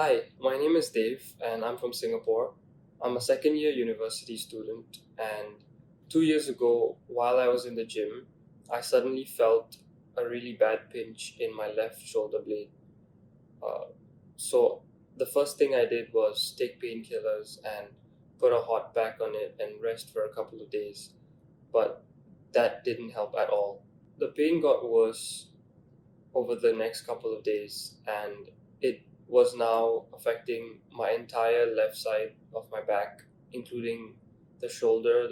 Hi, my name is Dave and I'm from Singapore. I'm a second year university student, and 2 years ago, while I was in the gym, I suddenly felt a really bad pinch in my left shoulder blade. Uh, so, the first thing I did was take painkillers and put a hot pack on it and rest for a couple of days, but that didn't help at all. The pain got worse over the next couple of days, and it was now affecting my entire left side of my back, including the shoulder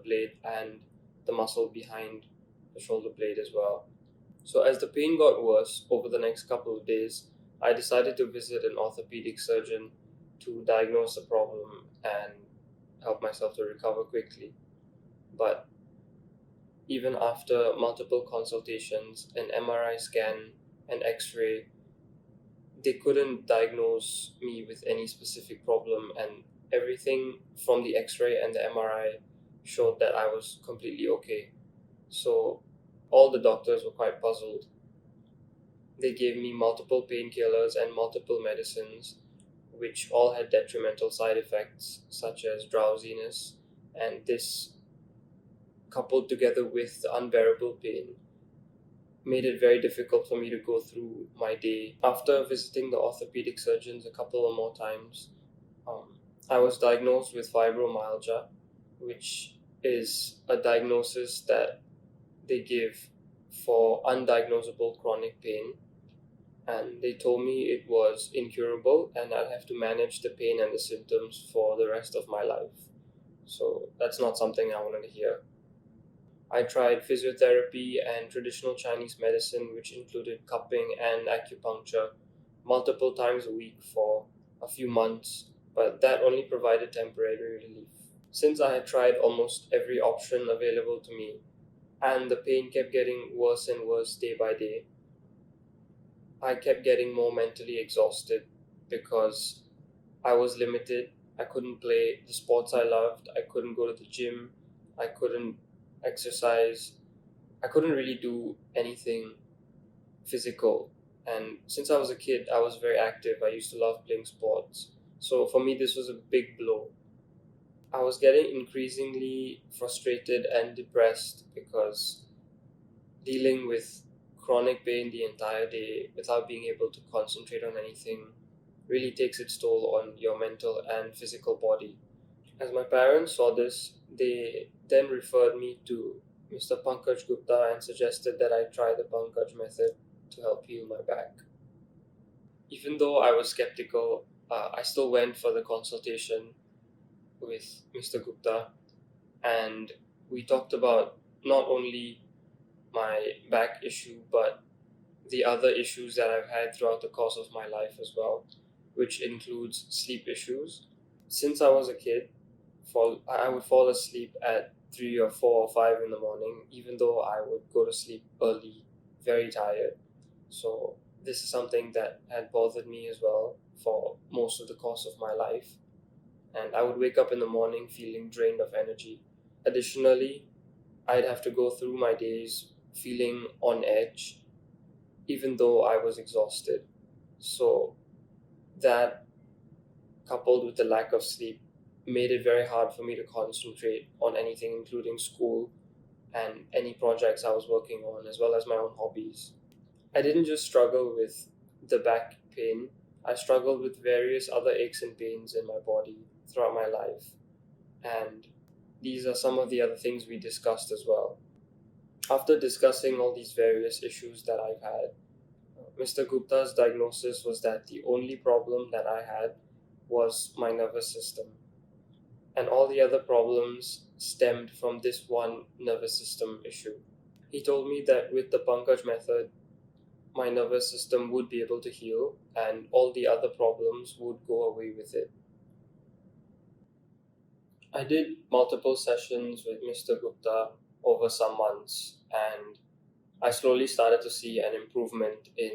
blade, and the muscle behind the shoulder blade as well. So, as the pain got worse over the next couple of days, I decided to visit an orthopedic surgeon to diagnose the problem and help myself to recover quickly. But even after multiple consultations, an MRI scan, an x ray, they couldn't diagnose me with any specific problem, and everything from the x-ray and the MRI showed that I was completely okay. So all the doctors were quite puzzled. They gave me multiple painkillers and multiple medicines, which all had detrimental side effects such as drowsiness, and this, coupled together with the unbearable pain, made it very difficult for me to go through my day. After visiting the orthopedic surgeons a couple of more times, um, I was diagnosed with fibromyalgia, which is a diagnosis that they give for undiagnosable chronic pain. And they told me it was incurable and I'd have to manage the pain and the symptoms for the rest of my life. So that's not something I wanted to hear. I tried physiotherapy and traditional Chinese medicine, which included cupping and acupuncture, multiple times a week for a few months, but that only provided temporary relief. Since I had tried almost every option available to me, and the pain kept getting worse and worse day by day, I kept getting more mentally exhausted because I was limited. I couldn't play the sports I loved, I couldn't go to the gym, I couldn't exercise, I couldn't really do anything physical. And since I was a kid, I was very active. I used to love playing sports. So for me, this was a big blow. I was getting increasingly frustrated and depressed because dealing with chronic pain the entire day without being able to concentrate on anything really takes its toll on your mental and physical body. As my parents saw this, they then referred me to Mr. Pankaj Gupta and suggested that I try the Pankaj method to help heal my back. Even though I was skeptical, I still went for the consultation with Mr. Gupta, and we talked about not only my back issue but the other issues that I've had throughout the course of my life as well, which includes sleep issues. Since I was a kid, I would fall asleep at 3 or 4 or 5 in the morning, even though I would go to sleep early, very tired. So this is something that had bothered me as well for most of the course of my life, and I would wake up in the morning feeling drained of energy. Additionally, I'd have to go through my days feeling on edge, even though I was exhausted. So that, coupled with the lack of sleep, made it very hard for me to concentrate on anything, including school and any projects I was working on, as well as my own hobbies. I didn't just struggle with the back pain, I struggled with various other aches and pains in my body throughout my life. And these are some of the other things we discussed as well. After discussing all these various issues that I've had, Mr. Gupta's diagnosis was that the only problem that I had was my nervous system, and all the other problems stemmed from this one nervous system issue. He told me that with the Pankaj method, my nervous system would be able to heal and all the other problems would go away with it. I did multiple sessions with Mr. Gupta over some months, and I slowly started to see an improvement in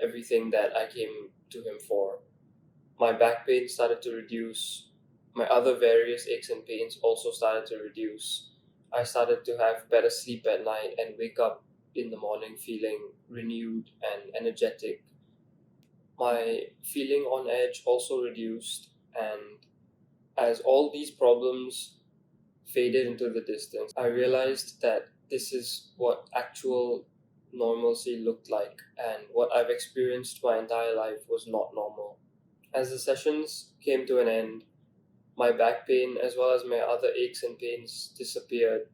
everything that I came to him for. My back pain started to reduce, my other various aches and pains also started to reduce. I started to have better sleep at night and wake up in the morning feeling renewed and energetic. My feeling on edge also reduced, and as all these problems faded into the distance, I realized that this is what actual normalcy looked like, and what I've experienced my entire life was not normal. As the sessions came to an end, my back pain as well as my other aches and pains disappeared.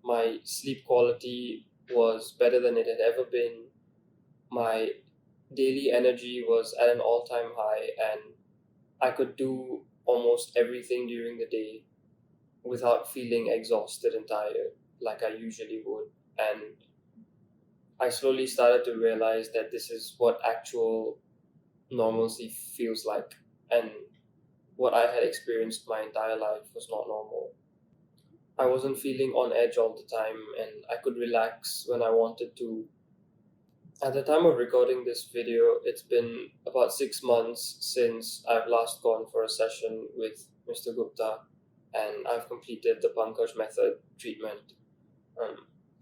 My sleep quality was better than it had ever been. My daily energy was at an all time high, and I could do almost everything during the day without feeling exhausted and tired like I usually would. And I slowly started to realize that this is what actual normalcy feels like. And what I had experienced my entire life was not normal. I wasn't feeling on edge all the time, and I could relax when I wanted to. At the time of recording this video, it's been about 6 months since I've last gone for a session with Mr. Gupta, and I've completed the Pankaj method treatment.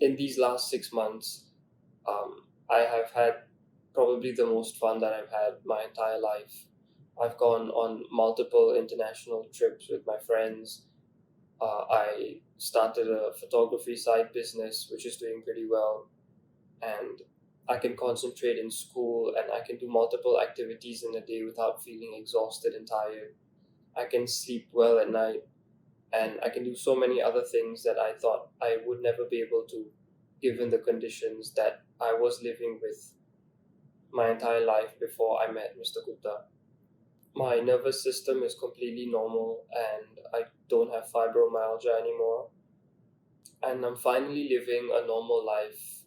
In these last 6 months, I have had probably the most fun that I've had my entire life. I've gone on multiple international trips with my friends. I started a photography side business, which is doing pretty well, and I can concentrate in school and I can do multiple activities in a day without feeling exhausted and tired. I can sleep well at night, and I can do so many other things that I thought I would never be able to given the conditions that I was living with my entire life before I met Mr. Gupta. My nervous system is completely normal and I don't have fibromyalgia anymore. And I'm finally living a normal life,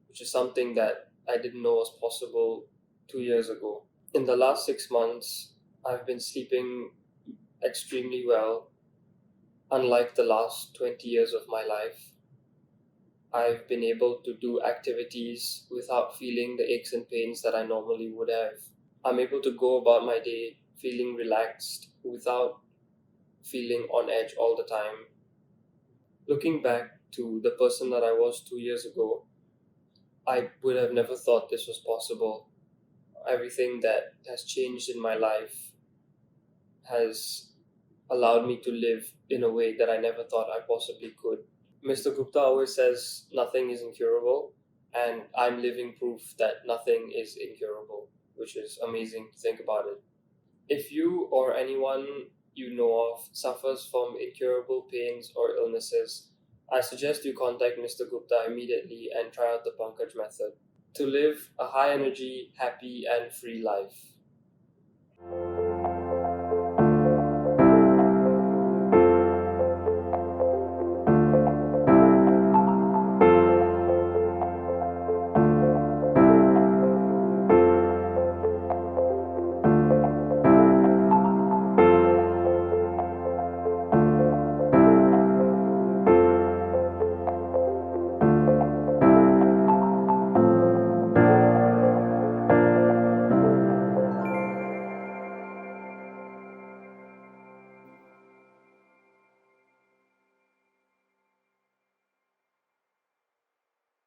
which is something that I didn't know was possible 2 years ago. In the last 6 months, I've been sleeping extremely well, unlike the last 20 years of my life. I've been able to do activities without feeling the aches and pains that I normally would have. I'm able to go about my day feeling relaxed without feeling on edge all the time. Looking back to the person that I was 2 years ago, I would have never thought this was possible. Everything that has changed in my life has allowed me to live in a way that I never thought I possibly could. Mr. Gupta always says nothing is incurable, and I'm living proof that nothing is incurable, which is amazing to think about it. If you or anyone you know of suffers from incurable pains or illnesses, I suggest you contact Mr. Gupta immediately and try out the Pankaj method to live a high energy, happy, and free life.